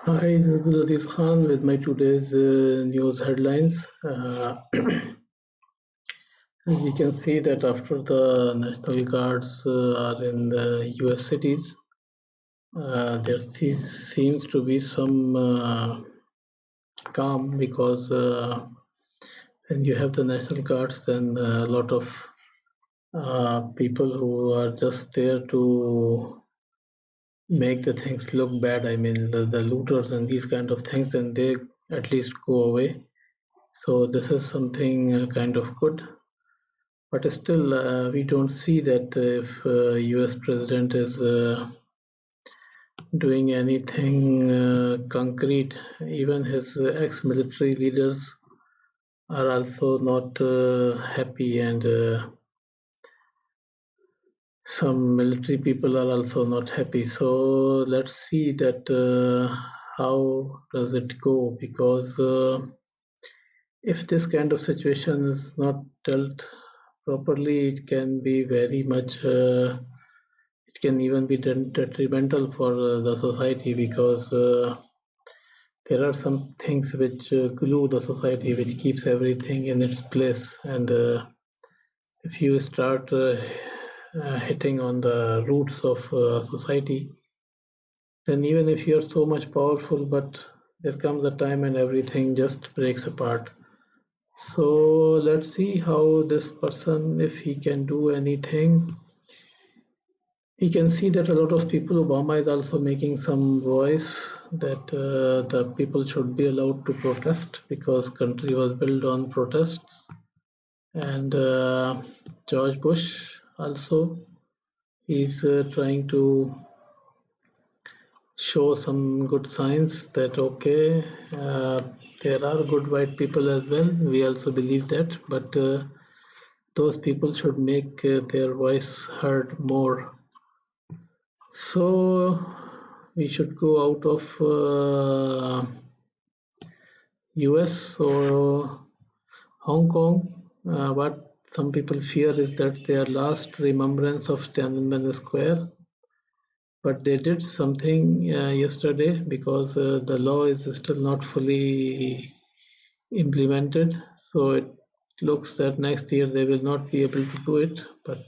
Hi, this is Abdulaziz Khan with my today's news headlines. We can see that after the National Guards are in the US cities, there seems to be some calm because when you have the National Guards, then a lot of people who are just there to make the things look bad. I mean, the looters and these kind of things, then they at least go away. So this is something kind of good, but still we don't see that if US president is doing anything concrete. Even his ex-military leaders are also not happy, and some military people are also not happy. So let's see that how does it go, because if this kind of situation is not dealt properly, it can be very much, it can even be detrimental for the society, because there are some things which glue the society, which keeps everything in its place. And if you start hitting on the roots of society, then even if you're so much powerful, but there comes a time and everything just breaks apart. So let's see how this person, if he can do anything. We can see that a lot of people, Obama is also making some voice that the people should be allowed to protest, because country was built on protests. And George Bush also, is trying to show some good signs that okay, there are good white people as well. We also believe that, but those people should make their voice heard more. So we should go out of US or Hong Kong. What some people fear is that their last remembrance of Tiananmen Square, but they did something yesterday, because the law is still not fully implemented. So it looks that next year they will not be able to do it, but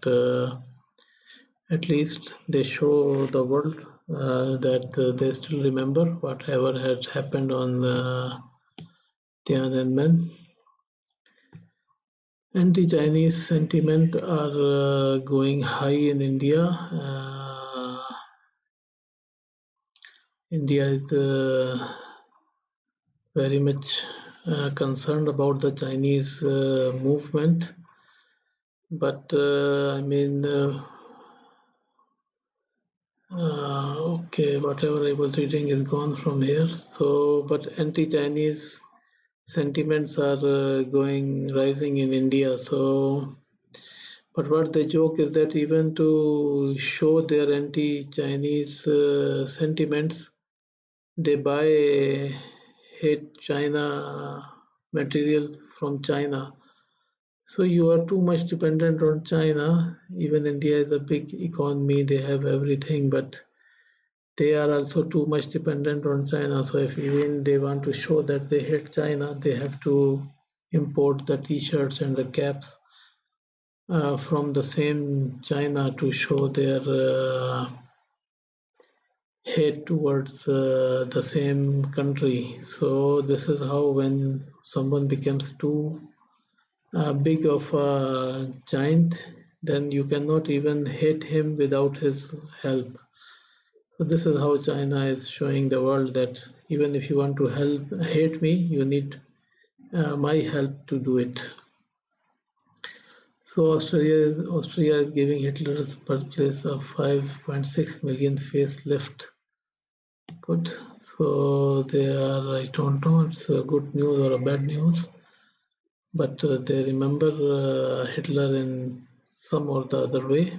at least they show the world that they still remember whatever had happened on Tiananmen. Anti-Chinese sentiment are going high in India. India is very much concerned about the Chinese movement, but I mean, okay, whatever I was reading is gone from here. So, but anti-Chinese sentiments are rising in India. So, but what they joke is that even to show their anti-Chinese sentiments, they buy hate China material from China. So you are too much dependent on China. Even India is a big economy; they have everything, but they are also too much dependent on China. So if even they want to show that they hate China, they have to import the T-shirts and the caps from the same China to show their hate towards the same country. So this is how, when someone becomes too big of a giant, then you cannot even hate him without his help. So this is how China is showing the world that even if you want to hate me, you need my help to do it. So Austria is giving Hitler's birthplace a 5.6 million facelift. Good. So they are, I don't know, it's a good news or a bad news, but they remember Hitler in some or the other way.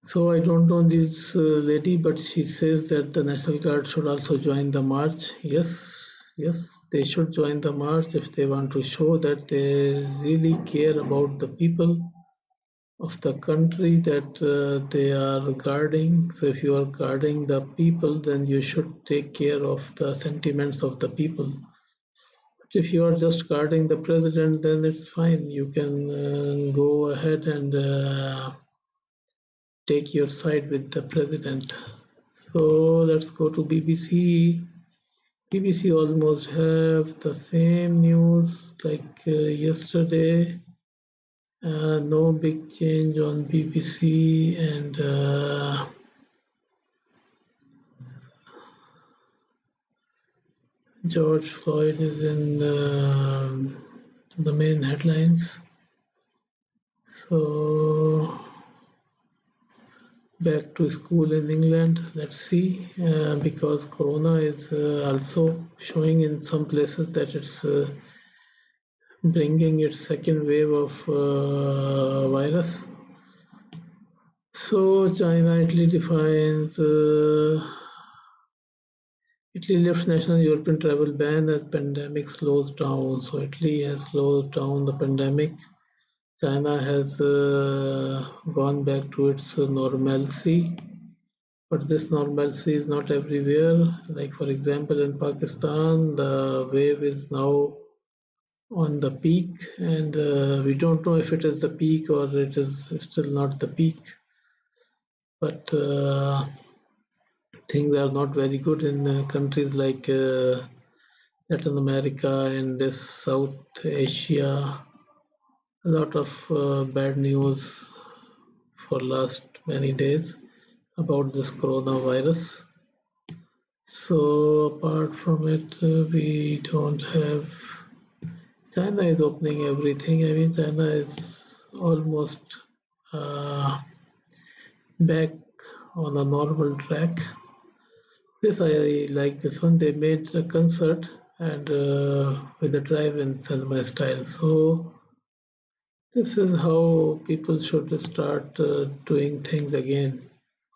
So I don't know this lady, but she says that the National Guard should also join the march. Yes, they should join the march if they want to show that they really care about the people. of the country that they are guarding. So if you are guarding the people, then you should take care of the sentiments of the people. But if you are just guarding the president, then it's fine. You can go ahead and take your side with the president. So let's go to BBC. BBC almost have the same news like yesterday. No big change on BBC, and George Floyd is in the main headlines. So back to school in England, let's see, because Corona is also showing in some places that it's bringing its second wave of virus. So China, Italy defines. Italy lifts national European travel ban as pandemic slows down. So Italy has slowed down the pandemic. China has gone back to its normalcy, but this normalcy is not everywhere. Like for example, in Pakistan, the wave is now on the peak, and we don't know if it is the peak or it is still not the peak. But things are not very good in countries like Latin America and this South Asia. A lot of bad news for last many days about this coronavirus. So apart from it, we don't have. China is opening everything. I mean, China is almost uh, back on a normal track. This I like this one. They made a concert and with a drive-in cinema style. So this is how people should start doing things again.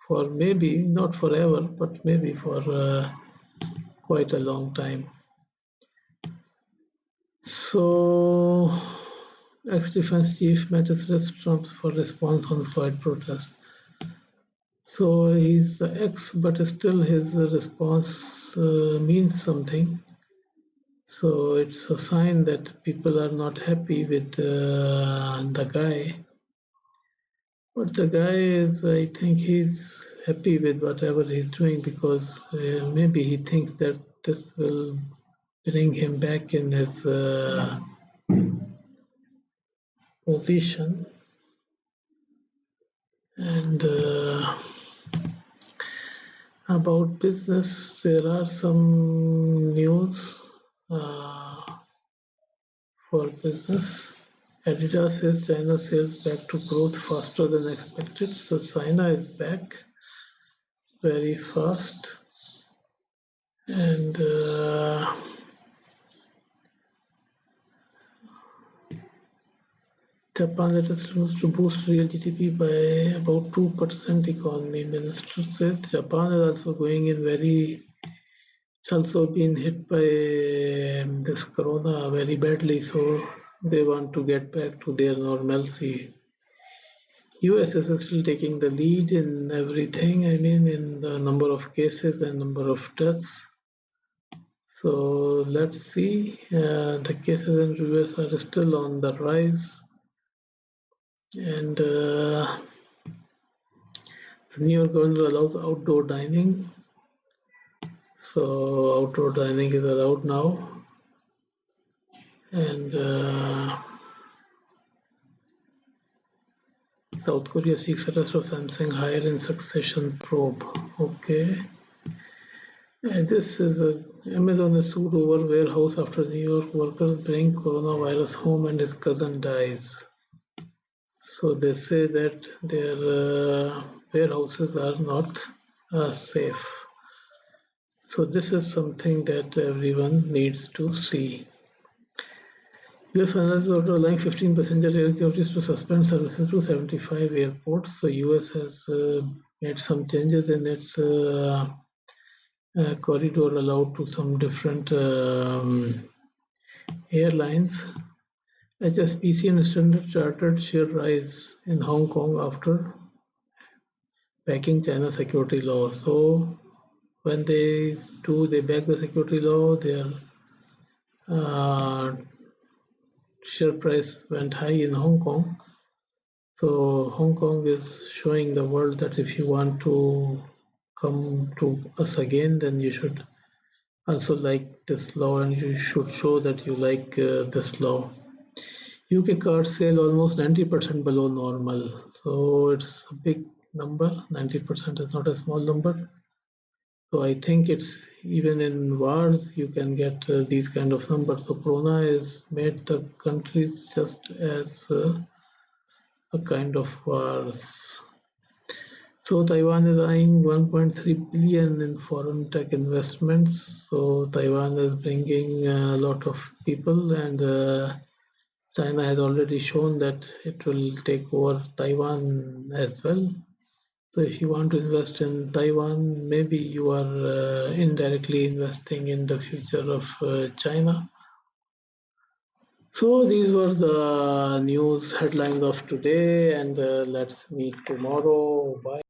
For maybe not forever, but maybe for quite a long time. So, ex-defense chief met Trump for response on Floyd protest. So he's ex, but still his response means something. So it's a sign that people are not happy with the guy. But the guy is, I think he's happy with whatever he's doing because maybe he thinks that this will bring him back in his position. And about business, there are some news for business. Adidas says China sales back to growth faster than expected. So China is back very fast. And Japan latest rules to boost real GDP by about 2%, economy minister says. Japan is also going in very, it's also been hit by this corona very badly, so they want to get back to their normalcy. US is still taking the lead in everything, I mean, in the number of cases and number of deaths. So let's see, the cases in US are still on the rise. And the New York governor allows outdoor dining. So outdoor dining is allowed now. And South Korea seeks arrest of Samsung hire in succession probe. Okay. And this is Amazon is sued over warehouse after New York workers bring coronavirus home and his cousin dies. So they say that their warehouses are not safe. So this is something that everyone needs to see. US finalized order allowing 15 passenger air coutries to suspend services to 75 airports. So US has made some changes in its corridor allowed to some different airlines. HSBC and Standard Chartered share rise in Hong Kong after backing China security law. So when they back the security law, their uh, share price went high in Hong Kong. So Hong Kong is showing the world that if you want to come to us again, then you should also like this law and you should show that you like this law. UK cars sell almost 90% below normal. So it's a big number. 90% is not a small number. So I think it's even in wars you can get these kind of numbers. So Corona has made the countries just as a kind of wars. So Taiwan is eyeing 1.3 billion in foreign tech investments. So Taiwan is bringing a lot of people, and China has already shown that it will take over Taiwan as well. So if you want to invest in Taiwan, maybe you are indirectly investing in the future of China. So these were the news headlines of today, and let's meet tomorrow. Bye.